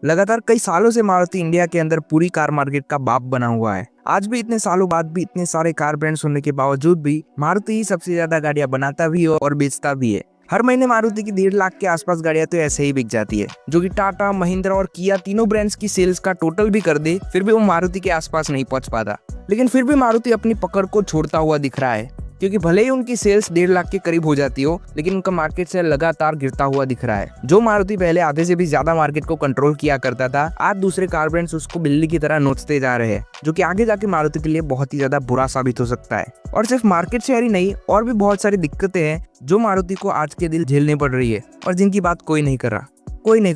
लगातार कई सालों से मारुति इंडिया के अंदर पूरी कार मार्केट का बाप बना हुआ है। आज भी इतने सालों बाद भी इतने सारे कार ब्रांड्स होने के बावजूद भी मारुति ही सबसे ज्यादा गाड़ियां बनाता भी है और बेचता भी है। हर महीने मारुति की 1.5 लाख के आसपास गाड़ियां तो ऐसे ही बिक जाती है, जो कि टाटा, महिंद्रा और किया तीनों ब्रांड्स की सेल्स का टोटल भी कर दे, फिर भी वो मारुति के आसपास नहीं पहुंच पाता। लेकिन फिर भी मारुति अपनी पकड़ को छोड़ता हुआ दिख रहा है, क्योंकि भले ही उनकी सेल्स 1.5 लाख के करीब हो जाती हो, लेकिन उनका मार्केट शेयर लगातार गिरता हुआ दिख रहा है। जो मारुति पहले आधे से भी ज्यादा मार्केट को कंट्रोल किया करता था, आज दूसरे कार ब्रांड्स उसको बिल्ली की तरह नोचते जा रहे हैं, जो कि आगे जाके मारुति के लिए बहुत ही ज्यादा बुरा साबित हो सकता है। और सिर्फ मार्केट शेयर ही नहीं, और भी बहुत सारी दिक्कतें हैं जो मारुति को आज के दिन झेलनी पड़ रही है, और जिनकी बात कोई नहीं कर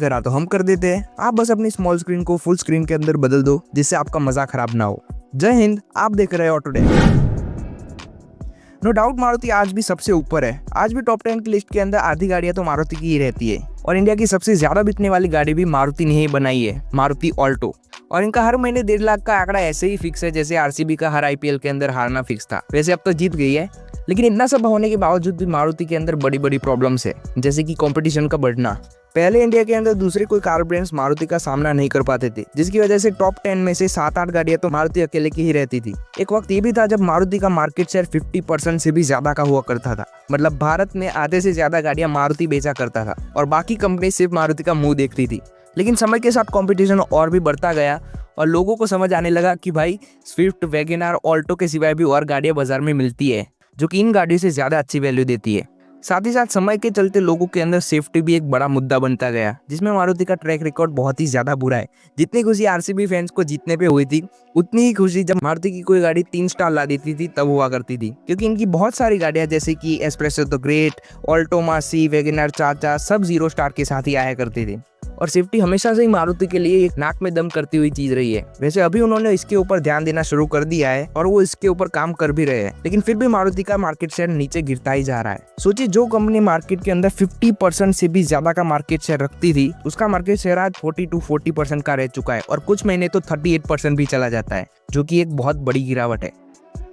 रहा तो हम कर देते हैं। आप बस अपनी स्मॉल स्क्रीन को फुल स्क्रीन के अंदर बदल दो, जिससे आपका मजा खराब ना हो। जय हिंद, आप देख रहे हैं ऑटोडेक। नो डाउट मारुति आज भी सबसे ऊपर है। आज भी टॉप 10 की लिस्ट के अंदर आधी गाड़ियां तो मारुति की ही रहती है, और इंडिया की सबसे ज्यादा बिकने वाली गाड़ी भी मारुति ने ही बनाई है, मारुति ऑल्टो। और इनका हर महीने 1.5 लाख का आंकड़ा ऐसे ही फिक्स है, जैसे आरसीबी का हर आईपीएल के अंदर हारना फिक्स था। वैसे अब तो जीत गई है, लेकिन इतना सब होने के बावजूद भी मारुति के अंदर बड़ी बड़ी प्रॉब्लम्स है, जैसे कि कंपटीशन का बढ़ना। पहले इंडिया के अंदर दूसरे कोई कार ब्रांड्स मारुति का सामना नहीं कर पाते थे, जिसकी वजह से टॉप 10 में से 7-8 गाड़ियां तो मारुति अकेले की ही रहती थी। एक वक्त ये भी था जब मारुति का मार्केट शेयर 50% से भी ज्यादा का हुआ करता था। मतलब भारत में आधे से ज्यादा गाड़ियां मारुति बेचा करता था, और बाकी कंपनी सिर्फ मारुति का मुंह देखती थी। लेकिन समय के साथ कंपटीशन और भी बढ़ता गया, और लोगों को समझ आने लगा कि भाई स्विफ्ट, वैगनआर, ऑल्टो के सिवाय भी और गाड़ियां बाजार में मिलती है, जो कि इन गाड़ियों से ज्यादा अच्छी वैल्यू देती है। साथ ही साथ समय के चलते लोगों के अंदर सेफ्टी भी एक बड़ा मुद्दा बनता गया, जिसमें मारुति का ट्रैक रिकॉर्ड बहुत ही ज्यादा बुरा है। जितनी खुशी आरसीबी फैंस को जीतने पे हुई थी, उतनी ही खुशी जब मारुति की कोई गाड़ी 3 स्टार ला देती थी तब हुआ करती थी, क्योंकि इनकी बहुत सारी गाड़ियां जैसे कि एस्प्रेसो द ग्रेट, ऑल्टो मासी, वैगनआर चाचा सब 0 स्टार के साथ ही आया करती थी। और सेफ्टी हमेशा से ही मारुति के लिए एक नाक में दम करती हुई चीज रही है। वैसे अभी उन्होंने इसके ऊपर ध्यान देना शुरू कर दिया है, और वो इसके ऊपर काम कर भी रहे हैं, लेकिन फिर भी मारुति का मार्केट शेयर नीचे गिरता ही जा रहा है। सोचिए, जो कंपनी मार्केट के अंदर 50% से भी ज्यादा का मार्केट शेयर रखती थी, उसका मार्केट शेयर आज 40-40% का रह चुका है, और कुछ महीने तो 38% भी चला जाता है, जो कि एक बहुत बड़ी गिरावट है।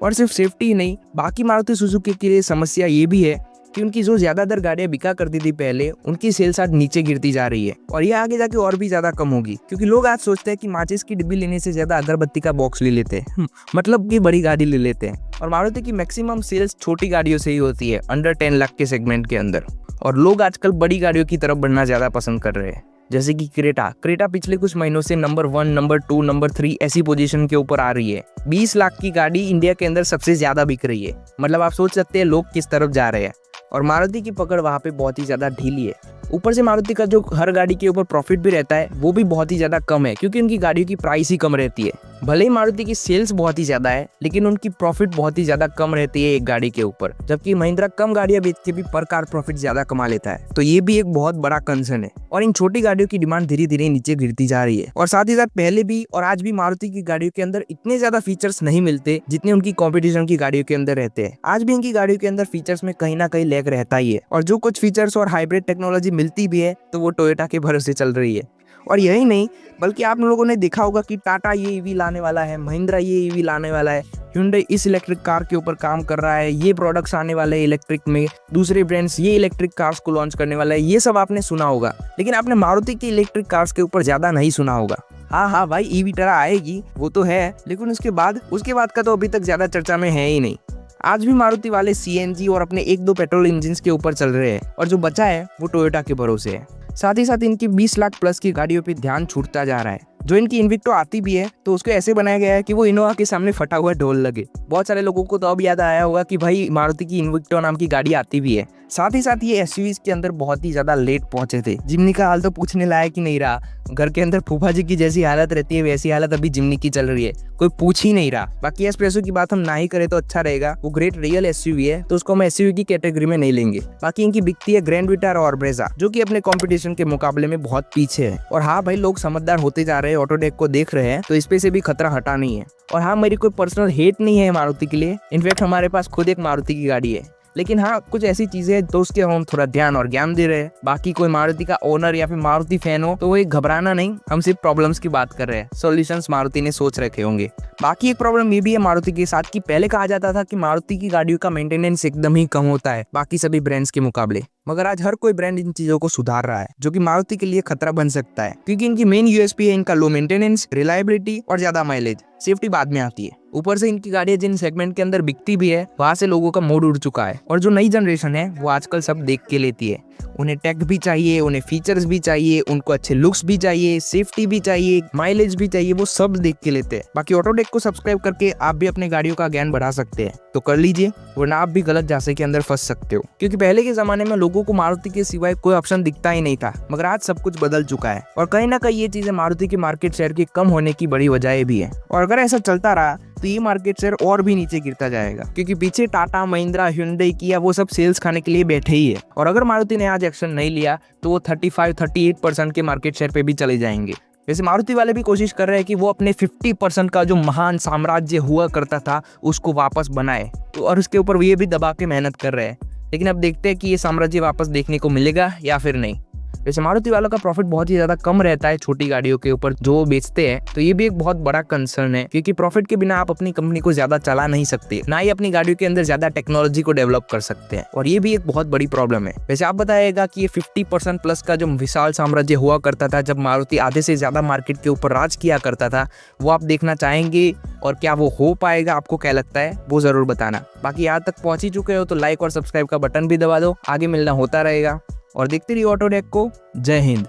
और सिर्फ सेफ्टी ही नहीं, बाकी मारुति सुजुकी के लिए समस्या ये भी है कि उनकी जो ज्यादातर गाड़ियां बिका करती थी पहले, उनकी सेल्स आज नीचे गिरती जा रही है, और ये आगे जाके और भी ज्यादा कम होगी, क्योंकि लोग आज सोचते हैं कि माचिस की डिब्बी लेने से ज्यादा अगरबत्ती का बॉक्स ले लेते हैं, मतलब कि बड़ी गाड़ी ले लेते हैं। और मारुति की मैक्सिमम सेल्स छोटी गाड़ियों से ही होती है, अंडर 10 लाख के सेगमेंट के अंदर। और लोग आजकल बड़ी गाड़ियों की तरफ बढ़ना ज्यादा पसंद कर रहे हैं, जैसे कि क्रेटा पिछले कुछ महीनों से नंबर 1, नंबर 2, नंबर 3 ऐसी पोजीशन के ऊपर आ रही है। 20 लाख की गाड़ी इंडिया के अंदर सबसे ज्यादा बिक रही है। मतलब आप सोच सकते हैं लोग किस तरफ जा रहे हैं, और मारुति की पकड़ वहाँ पे बहुत ही ज्यादा ढीली है। ऊपर से मारुति का जो हर गाड़ी के ऊपर प्रॉफिट भी रहता है, वो भी बहुत ही ज्यादा कम है, क्योंकि उनकी गाड़ियों की प्राइस ही कम रहती है। भले ही मारुति की सेल्स बहुत ही ज्यादा है, लेकिन उनकी प्रॉफिट बहुत ही ज्यादा कम रहती है एक गाड़ी के ऊपर, जबकि महिंद्रा कम गाड़ियां बेच के भी पर कार प्रॉफिट ज्यादा कमा लेता है। तो ये भी एक बहुत बड़ा कंसर्न है, और इन छोटी गाड़ियों की डिमांड धीरे धीरे नीचे गिरती जा रही है। और साथ ही साथ पहले भी और आज भी मारुति की गाड़ियों के अंदर इतने ज्यादा फीचर्स नहीं मिलते जितने उनकी कॉम्पिटिशन की गाड़ियों के अंदर रहते हैं। आज भी इनकी गाड़ियों के अंदर फीचर्स में कहीं ना कहीं लैग रहता ही है, और जो कुछ फीचर्स और हाइब्रिड टेक्नोलॉजी मिलती भी है, तो वो टोयोटा के भरोसे चल रही है। और यही नहीं, बल्कि आप लोगों ने देखा होगा कि टाटा ये ईवी लाने वाला है, महिंद्रा ये ईवी लाने वाला है, hyundai इस इलेक्ट्रिक कार के ऊपर काम कर रहा है, ये प्रोडक्ट्स आने वाले हैं इलेक्ट्रिक में, दूसरे ब्रांड्स ये इलेक्ट्रिक कार्स को लॉन्च करने वाला है। ये सब आपने सुना होगा, लेकिन आपने मारुति की इलेक्ट्रिक कार्स के ऊपर ज्यादा नहीं सुना होगा। हाँ भाई, ईवी टरा आएगी, वो तो है, लेकिन उसके बाद का तो अभी तक ज्यादा चर्चा में है ही नहीं। आज भी मारुति वाले सीएनजी और अपने 1-2 पेट्रोल इंजिन के ऊपर चल रहे हैं, और जो बचा है वो टोयोटा के भरोसे है। साथ ही साथ इनकी 20 लाख प्लस की गाड़ियों पे ध्यान छूटता जा रहा है। जो इनकी इन्विक्टो आती भी है, तो उसको ऐसे बनाया गया है कि वो इनोवा के सामने फटा हुआ ढोल लगे। बहुत सारे लोगों को तो अब याद आया होगा कि भाई मारुति की इन्विक्टो नाम की गाड़ी आती भी है। साथ ही साथ ये एसयूवीज के अंदर बहुत ही ज्यादा लेट पहुंचे थे। जिम्नी का हाल तो पूछने लायक ही नहीं रहा। घर के अंदर फूफा जी की जैसी हालत रहती है, वैसी हालत अभी जिम्नी की चल रही है, कोई पूछ ही नहीं रहा। बाकी एस्प्रेसो की बात हम ना ही करें तो अच्छा रहेगा, वो ग्रेट रियल एसयूवी है, तो उसको हम एसयूवी की कैटेगरी में नहीं लेंगे। बाकी इनकी बिकती है ग्रैंड विटारा और ब्रेजा, जो कि अपने कंपटीशन के मुकाबले में बहुत पीछे है। और हाँ भाई, लोग समझदार होते जा रहे हैं, ऑटोडेक को देख रहे हैं, तो इस पे से भी खतरा हटा नहीं है। और हाँ, मेरी कोई पर्सनल हेट नहीं है मारुति के लिए, इनफैक्ट हमारे पास खुद एक मारुति की गाड़ी है। लेकिन हाँ, कुछ ऐसी चीजें हैं तो उसके हम थोड़ा ध्यान और ज्ञान दे रहे हैं। बाकी कोई मारुति का ओनर या फिर मारुति फैन हो तो वो घबराना नहीं, हम सिर्फ प्रॉब्लम्स की बात कर रहे हैं, सॉल्यूशंस मारुति ने सोच रखे होंगे। बाकी एक प्रॉब्लम ये भी है मारुति के साथ कि पहले कहा जाता था कि मारुति की गाड़ियों का मेंटेनेंस एकदम ही कम होता है बाकी सभी ब्रांड्स के मुकाबले। मगर आज हर कोई ब्रांड इन चीजों को सुधार रहा है, जो कि मारुति के लिए खतरा बन सकता है, क्योंकि इनकी मेन यूएसपी है इनका लो मेंटेनेंस, रिलायबिलिटी और ज्यादा माइलेज। सेफ्टी बाद में आती है। ऊपर से इनकी गाड़ियां जिन सेगमेंट के अंदर बिकती भी है, वहां से लोगों का मूड उड़ चुका है। और जो नई जनरेशन है वो आजकल सब देख के लेती है। उन्हें टेक भी चाहिए, उन्हें फीचर्स भी चाहिए, उनको अच्छे लुक्स भी चाहिए, सेफ्टी भी चाहिए, माइलेज भी चाहिए, वो सब देख के लेते हैं। बाकी ऑटोडेक को सब्सक्राइब करके आप भी अपने गाड़ियों का ज्ञान बढ़ा सकते हैं, तो कर लीजिए, वरना आप भी गलत जासे के अंदर फंस सकते हो। क्योंकि पहले के जमाने में लोगों को मारुति के सिवाय कोई ऑप्शन दिखता ही नहीं था, मगर आज सब कुछ बदल चुका है। और कहीं ना कहीं ये चीजें मारुति के मार्केट शेयर के कम होने की बड़ी वजह भी है। और अगर ऐसा चलता रहा तो ये मार्केट शेयर और भी नीचे गिरता जाएगा, क्योंकि पीछे टाटा, महिंद्रा, hyundai, किया वो सब सेल्स खाने के लिए बैठे ही है। और अगर मारुति ने आज एक्शन नहीं लिया तो वो 35-38% के मार्केट शेयर पे भी चले जाएंगे। वैसे मारुति वाले भी कोशिश कर रहे हैं कि वो अपने 50% का जो महान साम्राज्य हुआ करता था उसको वापस बनाए, तो और उसके ऊपर ये भी दबा के मेहनत कर रहे हैं। लेकिन अब देखते हैं कि ये साम्राज्य वापस देखने को मिलेगा या फिर नहीं। वैसे मारुति वालों का प्रॉफिट बहुत ही ज्यादा कम रहता है छोटी गाड़ियों के ऊपर जो वो बेचते हैं, तो ये भी एक बहुत बड़ा कंसर्न है, क्योंकि प्रॉफिट के बिना आप अपनी कंपनी को ज्यादा चला नहीं सकते, ना ही अपनी गाड़ियों के अंदर ज्यादा टेक्नोलॉजी को डेवलप कर सकते हैं। और ये भी एक बहुत बड़ी प्रॉब्लम है। वैसे आप बताइएगा कि ये 50% प्लस का जो विशाल साम्राज्य हुआ करता था, जब मारुति आधे से ज्यादा मार्केट के ऊपर राज किया करता था, वो आप देखना चाहेंगे? और क्या वो हो पाएगा? आपको क्या लगता है वो जरूर बताना। बाकी यहाँ तक पहुंच ही चुके हो तो लाइक और सब्सक्राइब का बटन भी दबा दो। आगे मिलना होता रहेगा और देखते रहिए ऑटोडेक को। जय हिंद।